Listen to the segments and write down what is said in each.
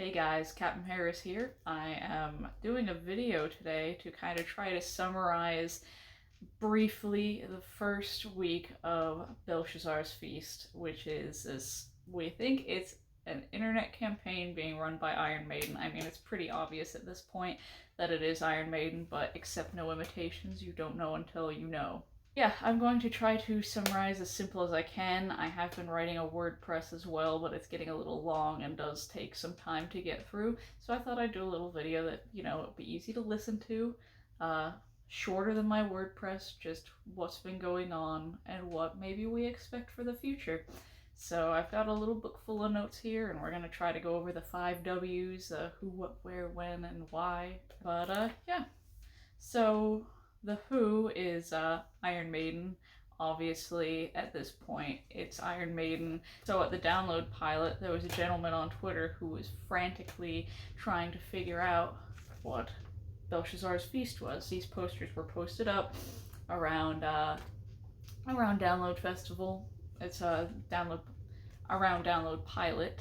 Hey guys, Captain Harris here. I am doing a video today to kind of try to summarize briefly the first week of Belshazzar's Feast, which is this, we think it's an internet campaign being run by Iron Maiden. I mean, it's pretty obvious at this point that it is Iron Maiden, but accept no imitations, you don't know until you know. Yeah, I'm going to try to summarize as simple as I can. I have been writing a WordPress as well, but it's getting a little long and does take some time to get through. So I thought I'd do a little video that, it'd be easy to listen to, shorter than my WordPress, just what's been going on and what maybe we expect for the future. So I've got a little book full of notes here, and we're going to try to go over the 5 W's, who, what, where, when, and why. But yeah, so the who is Iron Maiden. Obviously, at this point, it's Iron Maiden. So at the download pilot, there was a gentleman on Twitter who was frantically trying to figure out what Belshazzar's Feast was. These posters were posted up around Download Festival. It's a around Download Pilot,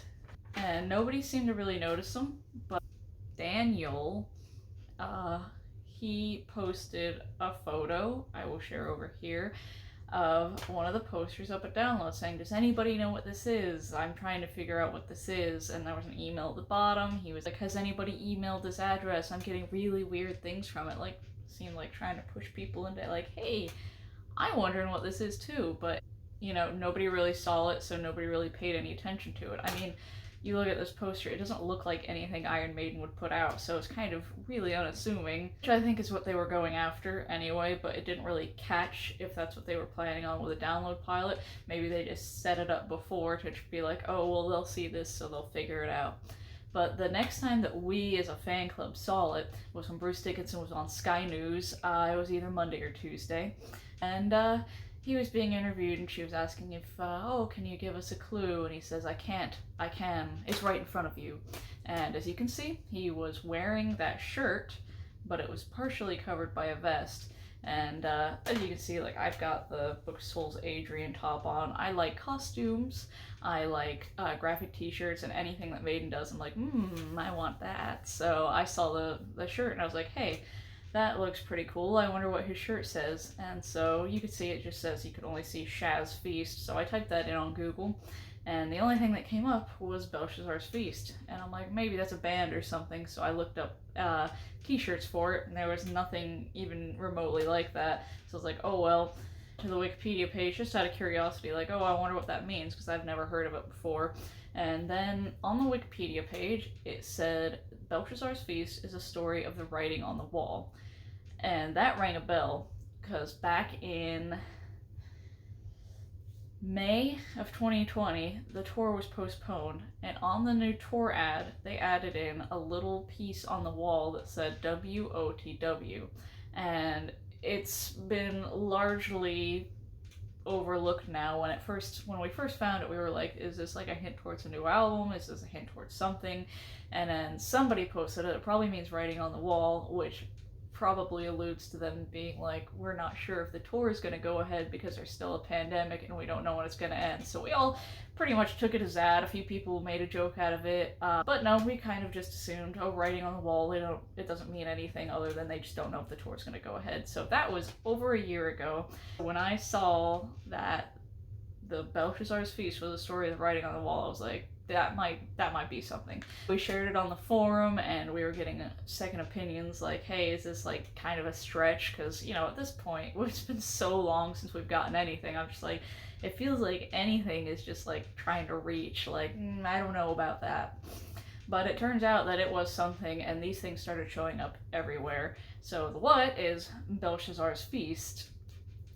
and nobody seemed to really notice them. But Daniel, he posted a photo, I will share over here, of one of the posters up at Download saying, "Does anybody know what this is? I'm trying to figure out what this is." And there was an email at the bottom. He was like, "Has anybody emailed this address? I'm getting really weird things from it." Like, seemed like trying to push people into like, hey, I'm wondering what this is too. But, nobody really saw it, so nobody really paid any attention to it. I mean, you look at this poster, it doesn't look like anything Iron Maiden would put out, so it's kind of really unassuming, which I think is what they were going after anyway, but it didn't really catch if that's what they were planning on with a download pilot. Maybe they just set it up before to be like, oh, well, they'll see this, so they'll figure it out. But the next time that we as a fan club saw it was when Bruce Dickinson was on Sky News. It was either Monday or Tuesday. And he was being interviewed, and she was asking if, oh, can you give us a clue? And he says, I can't. I can. It's right in front of you. And as you can see, he was wearing that shirt, but it was partially covered by a vest. And as you can see, like, I've got the Book Souls Adrian top on. I like costumes. I like graphic t-shirts, and anything that Maiden does, I'm like, I want that. So I saw the shirt, and I was like, hey, that looks pretty cool. I wonder what his shirt says. And so you could see it just says you could only see Shaz Feast. So I typed that in on Google, and the only thing that came up was Belshazzar's Feast. And I'm like, maybe that's a band or something. So I looked up t-shirts for it, and there was nothing even remotely like that. So I was like, oh well, to the Wikipedia page, just out of curiosity, like, oh, I wonder what that means, because I've never heard of it before. And then on the Wikipedia page, it said, Belshazzar's Feast is a story of the writing on the wall. And that rang a bell, because back in May of 2020, the tour was postponed, and on the new tour ad, they added in a little piece on the wall that said WOTW. And it's been largely overlooked now. When we first found it, we were like, is this like a hint towards a new album? Is this a hint towards something? And then somebody posted it probably means writing on the wall, which probably alludes to them being like, we're not sure if the tour is going to go ahead because there's still a pandemic and we don't know when it's going to end. So we all pretty much took it as that. A few people made a joke out of it, but no, we kind of just assumed, oh, writing on the wall, it doesn't mean anything other than they just don't know if the tour is going to go ahead. So that was over a year ago. When I saw that the Belshazzar's Feast was a story of the writing on the wall, I was like, that might be something. We shared it on the forum, and we were getting second opinions like, hey, is this like kind of a stretch? Because, at this point, it's been so long since we've gotten anything. I'm just like, it feels like anything is just like trying to reach, like, I don't know about that. But it turns out that it was something, and these things started showing up everywhere. So the what is Belshazzar's Feast.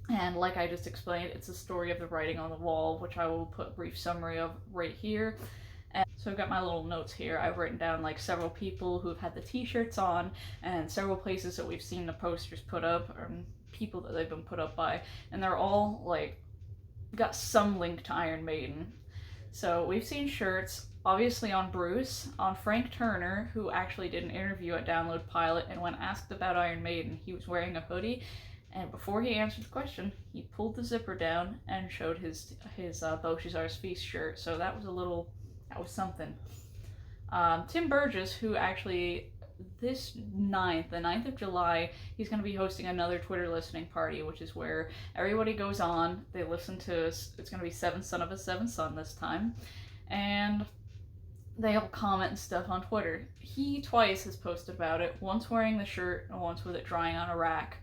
And like I just explained, it's a story of the writing on the wall, which I will put a brief summary of right here. And so I've got my little notes here. I've written down like several people who've had the t-shirts on, and several places that we've seen the posters put up, or people that they've been put up by, and they're all like got some link to Iron Maiden. So we've seen shirts, obviously on Bruce, on Frank Turner, who actually did an interview at Download Pilot, and when asked about Iron Maiden, he was wearing a hoodie. And before he answered the question, he pulled the zipper down and showed his Belshazzar's Feast shirt. So that was something. Tim Burgess, who actually this the 9th of July, he's going to be hosting another Twitter listening party, which is where everybody goes on, they listen to, it's going to be Seventh Son of a Seventh Son this time, and they all comment and stuff on Twitter. He twice has posted about it, once wearing the shirt and once with it drying on a rack.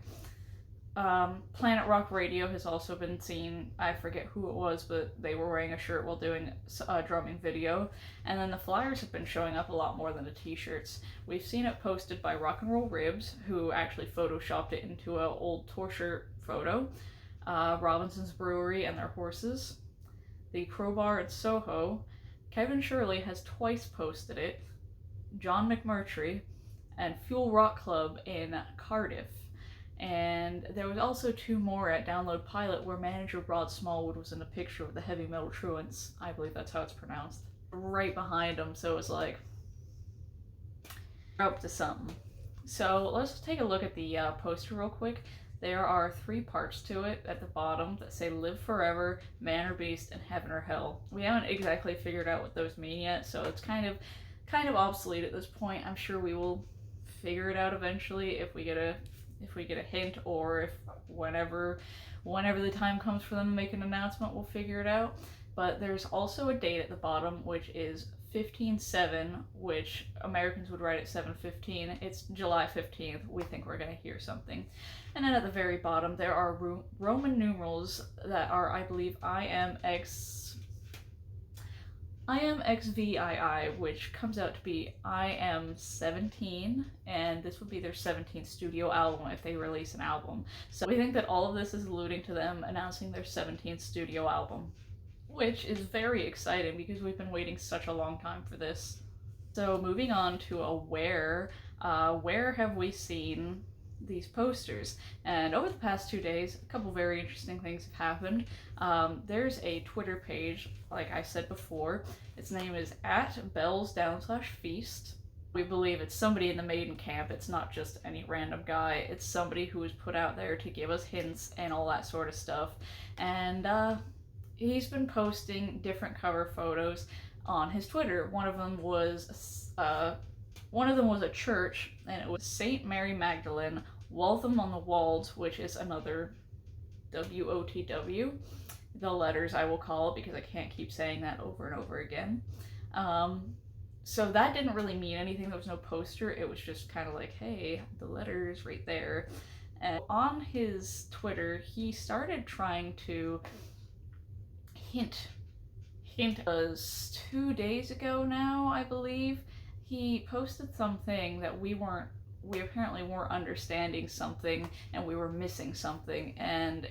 Planet Rock Radio has also been seen, I forget who it was, but they were wearing a shirt while doing a drumming video. And then the flyers have been showing up a lot more than the t-shirts. We've seen it posted by Rock and Roll Ribs, who actually photoshopped it into an old tour shirt photo. Robinson's Brewery and their horses. The Crowbar in Soho. Kevin Shirley has twice posted it. John McMurtry. And Fuel Rock Club in Cardiff. And there was also 2 more at Download Pilot where manager Rod Smallwood was in a picture with the Heavy Metal Truants. I believe that's how it's pronounced. Right behind him, so it was like, we're up to something. So let's take a look at the poster real quick. There are 3 parts to it at the bottom that say Live Forever, Man or Beast, and Heaven or Hell. We haven't exactly figured out what those mean yet, so it's kind of obsolete at this point. I'm sure we will figure it out eventually if we get a hint, or if whenever the time comes for them to make an announcement, we'll figure it out. But there's also a date at the bottom, which is 15/7, which Americans would write at 7/15. It's July 15th. We think we're going to hear something. And then at the very bottom, there are Roman numerals that are, I believe, IMXVII, which comes out to be IM17, and this would be their 17th studio album if they release an album. So we think that all of this is alluding to them announcing their 17th studio album, which is very exciting because we've been waiting such a long time for this. So moving on to where have we seen these posters? And over the past 2 days, a couple very interesting things have happened. There's a Twitter page, like I said before. Its name is @Bells_Feast. We believe it's somebody in the Maiden camp. It's not just any random guy. It's somebody who was put out there to give us hints and all that sort of stuff. And he's been posting different cover photos on his Twitter. One of them was a church, and it was St. Mary Magdalene, Waltham on the Wolds, which is another WOTW. The letters I will call it because I can't keep saying that over and over again. So that didn't really mean anything. There was no poster. It was just kind of like, hey, the letters right there. And on his Twitter, he started trying to hint us 2 days ago now, I believe. He posted something that we apparently weren't understanding something, and we were missing something, and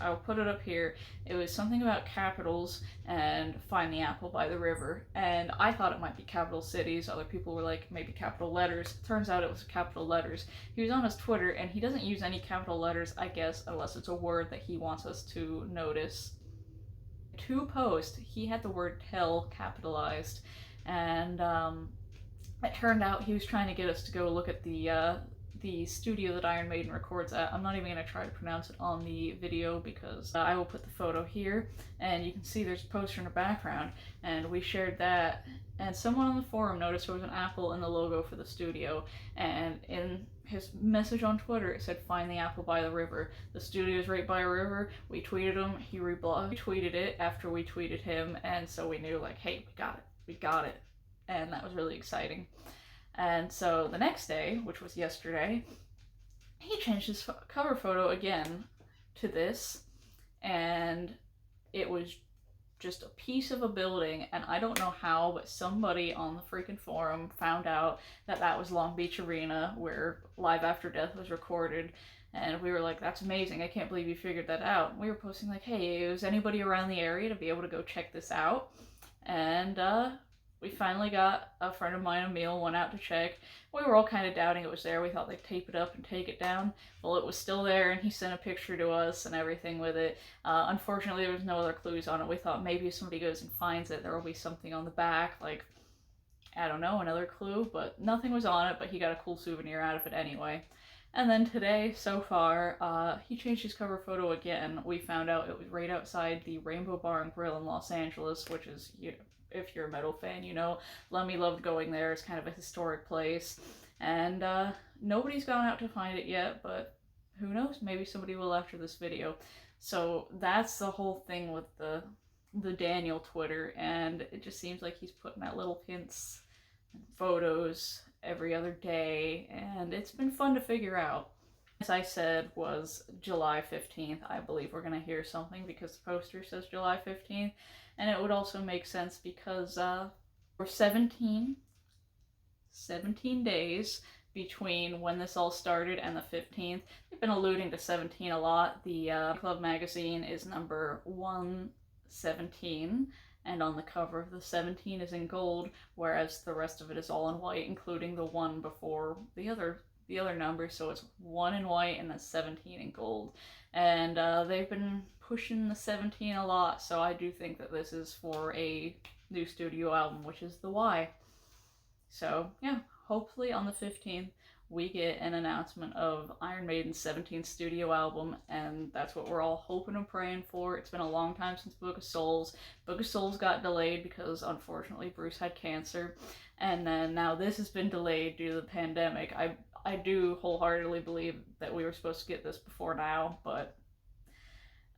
I'll put it up here. It was something about capitals and find the apple by the river, and I thought it might be capital cities. Other people were like, maybe capital letters. Turns out it was capital letters. He was on his Twitter, and he doesn't use any capital letters, I guess, unless it's a word that he wants us to notice. To post, he had the word tell capitalized, and it turned out he was trying to get us to go look at the studio that Iron Maiden records at. I'm not even going to try to pronounce it on the video because I will put the photo here, and you can see there's a poster in the background, and we shared that, and someone on the forum noticed there was an apple in the logo for the studio, and in his message on Twitter it said find the apple by the river. The studio's right by a river. We tweeted him, he retweeted it after we tweeted him, and so we knew, like, hey, we got it, and that was really exciting. And so the next day, which was yesterday, he changed his cover photo again to this, and it was just a piece of a building, and I don't know how, but somebody on the freaking forum found out that that was Long Beach Arena, where Live After Death was recorded, and we were like, that's amazing, I can't believe you figured that out. And we were posting like, hey, is anybody around the area to be able to go check this out? And we finally got a friend of mine, Emil, went out to check. We were all kind of doubting it was there. We thought they'd tape it up and take it down. Well, it was still there, and he sent a picture to us and everything with it. Unfortunately, there was no other clues on it. We thought maybe if somebody goes and finds it, there will be something on the back, like, I don't know, another clue, but nothing was on it, but he got a cool souvenir out of it anyway. And then today, so far, he changed his cover photo again. We found out it was right outside the Rainbow Bar and Grill in Los Angeles, which is if you're a metal fan, you know, Lemmy loved going there. It's kind of a historic place. And nobody's gone out to find it yet, but who knows? Maybe somebody will after this video. So that's the whole thing with the Daniel Twitter, and it just seems like he's putting out little hints and photos every other day, and it's been fun to figure out. As I said, was July 15th. I believe we're going to hear something because the poster says July 15th, and it would also make sense because we're 17 days between when this all started and the 15th. They've been alluding to 17 a lot. The Club magazine is number 117, and on the cover of the 17 is in gold, whereas the rest of it is all in white, including the one before the other number. So it's 1 in white and then 17 in gold. And they've been pushing the 17 a lot, so I do think that this is for a new studio album, which is the Y. So yeah, hopefully on the 15th we get an announcement of Iron Maiden's 17th studio album, and that's what we're all hoping and praying for. It's been a long time since Book of Souls. Book of Souls got delayed because unfortunately Bruce had cancer, and then now this has been delayed due to the pandemic. I do wholeheartedly believe that we were supposed to get this before now, but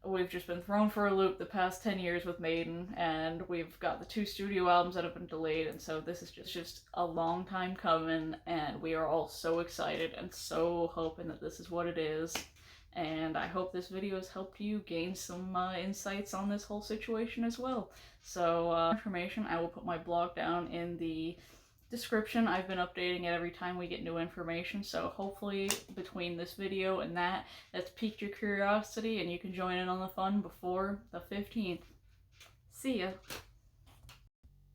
we've just been thrown for a loop the past 10 years with Maiden, and we've got the 2 studio albums that have been delayed, and so this is just a long time coming, and we are all so excited and so hoping that this is what it is. And I hope this video has helped you gain some insights on this whole situation as well. So information, I will put my blog down in the description. I've been updating it every time we get new information, so hopefully between this video and that's piqued your curiosity and you can join in on the fun before the 15th. See ya!